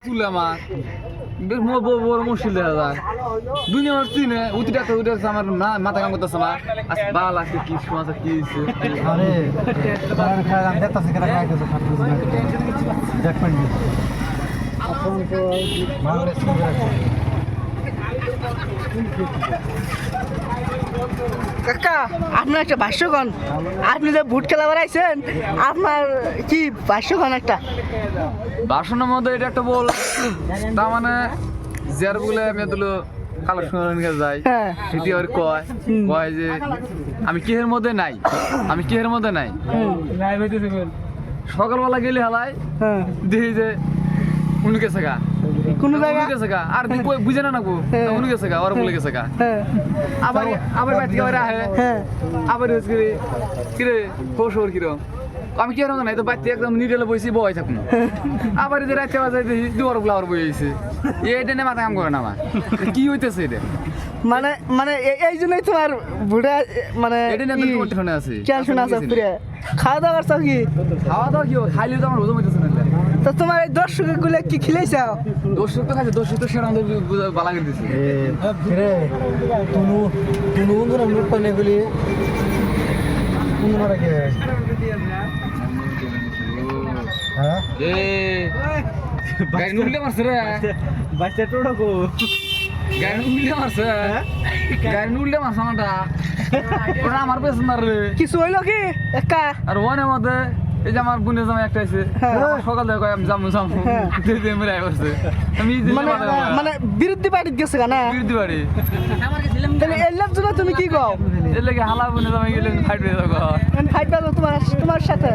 তুলে আমার বেশ বড় মুশকিল দেখা যায় দুনিয়া আমার চিনে উঠিটা তো উঠে আমার না মাথা কাম করতেছে না আজ বাল আছে কি সমস্যা কি হয়েছে আরে তার খারাপ দেখতাছে কেন খাইতেছে দেখবেন ভালো কাকা আপনার একটা ভাষ্যগণ আপনি যে বুট খেলা বেড়াইছেন আপনার কি ভাষ্যগণ একটা বাসনের মধ্যে এটা একটা বল তার মানে যার বলে আমি এগুলো কালেকশন নিয়ে যাই হ্যাঁ সেটি আর কয় কয় যে আমি কিহের মধ্যে নাই আমি কিহের মধ্যে নাই সকালবেলা গেলে হালাই হ্যাঁ দেখি যে উনি গেছে গা কোন উনি জায়গা গেছে গা আর বুঝে না নাকো উনি গেছে গা ওরা বলে গেছে গা হ্যাঁ আবার আবার বাইরে থেকে আবার আহে হ্যাঁ আবার হচ্ছে কিরে খবর কিরম আমি কি রকম নাই তো বাইতে একদম নিডেলে বসে বই থাকুন আবার যে রাতে বাজাই দেখি দুয়ার গুলো আবার বই আইছে এইটা নিয়ে মাথা কাম করে না আমার কি হইতেছে এটা মানে মানে এই জন্যই তোমার বুড়া মানে এটা নিয়ে আমি টেনশনে আছি টেনশন আছে পুরো খাওয়া দাওয়া করছো কি খাওয়া দাওয়া কি খাইলে তো আমার হজম হইতেছে না তো তোমার এই দর্শক গুলো কি খিলাইছাও দর্শক তো খাইছে দর্শক তো সেরা আমাদের বালা করে দিছে রে তুনু তুনু বন্ধুরা লুট পাইলে গুলি তুনুরা কে হ্যাঁ এ গাড়ি নুলে মারছে রে বাচ্চা টোড়া কো গাড়ি নুলে মারছে গাড়ি নুলে মারছে আমারটা ওটা আমার পেছন রে কিছু হইলো কি একা আর ওয়ানের মধ্যে এই যে আমার বোনের জামাই একটা আছে সকাল থেকে কয় আমি যাবো মেরে আসছে আমি মানে মানে বিরুদ্ধে পার্টি গেছে না বিরুদ্ধে বাড়ি তাহলে এর জন্য তুমি কি কও এর লাগে হালা বোনের জামাই গেলে ফাইট হয়ে যাবো ফাইট পাবো তোমার সাথে